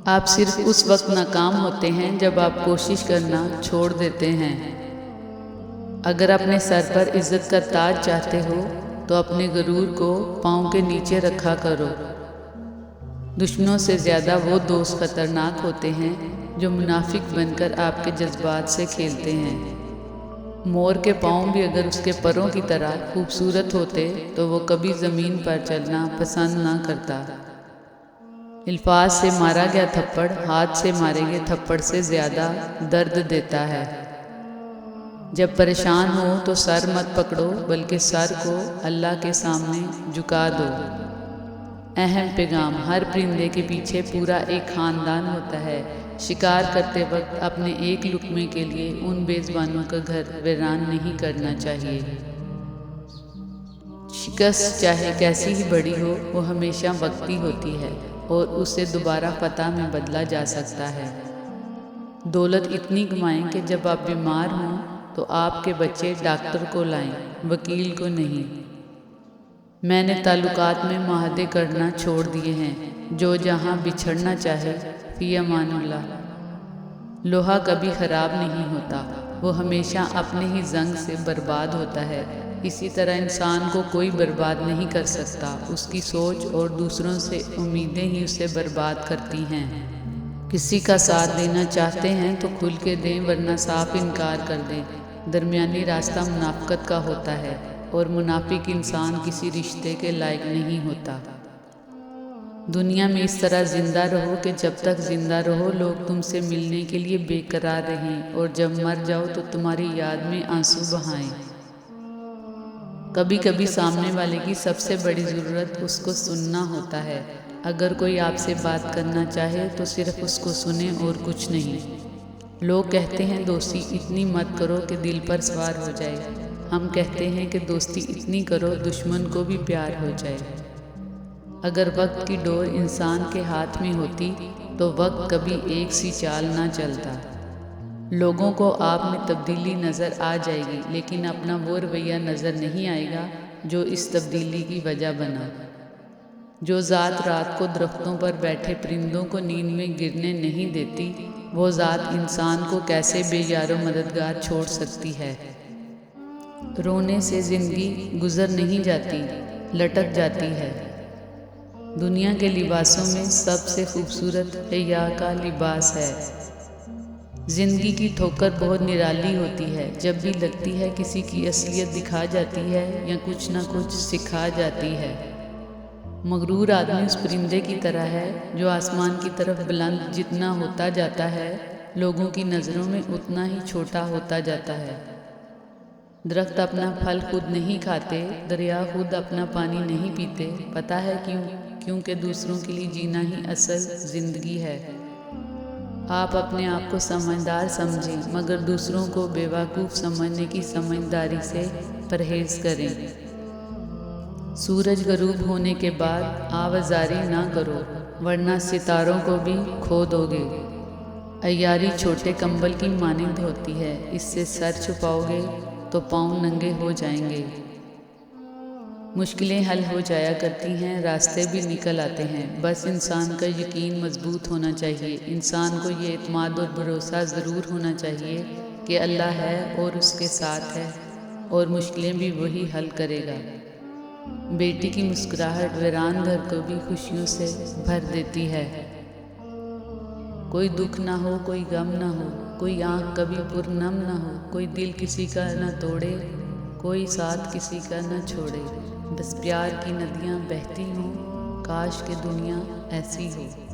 آپ صرف اس وقت ناکام ہوتے ہیں جب آپ کوشش کرنا چھوڑ دیتے ہیں۔ اگر اپنے سر پر عزت کا تاج چاہتے ہو تو اپنے غرور کو پاؤں کے نیچے رکھا کرو۔ دشمنوں سے زیادہ وہ دوست خطرناک ہوتے ہیں جو منافق بن کر آپ کے جذبات سے کھیلتے ہیں۔ مور کے پاؤں بھی اگر اس کے پروں کی طرح خوبصورت ہوتے تو وہ کبھی زمین پر چلنا پسند نہ کرتا۔ الفاظ سے مارا گیا تھپڑ ہاتھ سے مارے گئے تھپڑ سے زیادہ درد دیتا ہے۔ جب پریشان ہو تو سر مت پکڑو بلکہ سر کو اللہ کے سامنے جھکا دو۔ اہم پیغام: ہر پرندے کے پیچھے پورا ایک خاندان ہوتا ہے۔ شکار کرتے وقت اپنے ایک لقمے کے لیے ان بے زبانوں کا گھر ویران نہیں کرنا چاہیے۔ شکست چاہے کیسی ہی بڑی ہو وہ ہمیشہ وقتی ہوتی ہے اور اسے دوبارہ فتح میں بدلا جا سکتا ہے۔ دولت اتنی کمائیں کہ جب آپ بیمار ہوں تو آپ کے بچے ڈاکٹر کو لائیں، وکیل کو نہیں۔ میں نے تعلقات میں معاہدے کرنا چھوڑ دیے ہیں۔ جو جہاں بچھڑنا چاہے، فی امان اللہ۔ لوہا کبھی خراب نہیں ہوتا، وہ ہمیشہ اپنے ہی زنگ سے برباد ہوتا ہے۔ اسی طرح انسان کو کوئی برباد نہیں کر سکتا، اس کی سوچ اور دوسروں سے امیدیں ہی اسے برباد کرتی ہیں۔ کسی کا ساتھ دینا چاہتے ہیں تو کھل کے دیں ورنہ صاف انکار کر دیں۔ درمیانی راستہ منافقت کا ہوتا ہے اور منافق انسان کسی رشتے کے لائق نہیں ہوتا۔ دنیا میں اس طرح زندہ رہو کہ جب تک زندہ رہو لوگ تم سے ملنے کے لیے بے قرار رہیں اور جب مر جاؤ تو تمہاری یاد میں آنسو بہائیں۔ کبھی کبھی سامنے والے کی سب سے بڑی ضرورت اس کو سننا ہوتا ہے۔ اگر کوئی آپ سے بات کرنا چاہے تو صرف اس کو سنیں اور کچھ نہیں۔ لوگ کہتے ہیں دوستی اتنی مت کرو کہ دل پر سوار ہو جائے۔ ہم کہتے ہیں کہ دوستی اتنی کرو دشمن کو بھی پیار ہو جائے۔ اگر وقت کی ڈور انسان کے ہاتھ میں ہوتی تو وقت کبھی ایک سی چال نہ چلتا۔ لوگوں کو آپ میں تبدیلی نظر آ جائے گی لیکن اپنا وہ رویہ نظر نہیں آئے گا جو اس تبدیلی کی وجہ بنا۔ جو ذات رات کو درختوں پر بیٹھے پرندوں کو نیند میں گرنے نہیں دیتی، وہ ذات انسان کو کیسے بے یار و مددگار چھوڑ سکتی ہے۔ رونے سے زندگی گزر نہیں جاتی، لٹک جاتی ہے۔ دنیا کے لباسوں میں سب سے خوبصورت حیا کا لباس ہے۔ زندگی کی ٹھوکر بہت نرالی ہوتی ہے، جب بھی لگتی ہے کسی کی اصلیت دکھا جاتی ہے یا کچھ نہ کچھ سکھا جاتی ہے۔ مغرور آدمی اس پرندے کی طرح ہے جو آسمان کی طرف بلند جتنا ہوتا جاتا ہے لوگوں کی نظروں میں اتنا ہی چھوٹا ہوتا جاتا ہے۔ درخت اپنا پھل خود نہیں کھاتے، دریا خود اپنا پانی نہیں پیتے۔ پتہ ہے کیوں؟ کیونکہ دوسروں کے لیے جینا ہی اصل زندگی ہے۔ آپ اپنے آپ کو سمجھدار سمجھیں مگر دوسروں کو بے وقوف سمجھنے کی سمجھداری سے پرہیز کریں۔ سورج غروب ہونے کے بعد آوازاری نہ کرو ورنہ ستاروں کو بھی کھو دو گے۔ عیاری چھوٹے کمبل کی مانند ہوتی ہے، اس سے سر چھپاؤ گے تو پاؤں ننگے ہو جائیں گے۔ مشکلیں حل ہو جایا کرتی ہیں، راستے بھی نکل آتے ہیں، بس انسان کا یقین مضبوط ہونا چاہیے۔ انسان کو یہ اعتماد اور بھروسہ ضرور ہونا چاہیے کہ اللہ ہے اور اس کے ساتھ ہے اور مشکلیں بھی وہی حل کرے گا۔ بیٹی کی مسکراہٹ ویران گھر کو بھی خوشیوں سے بھر دیتی ہے۔ کوئی دکھ نہ ہو، کوئی غم نہ ہو، کوئی آنکھ کبھی پرنم نہ ہو، کوئی دل کسی کا نہ توڑے، کوئی ساتھ کسی کا نہ چھوڑے۔ بس پیار کی ندیاں بہتی ہوں، کاش کہ دنیا ایسی ہو۔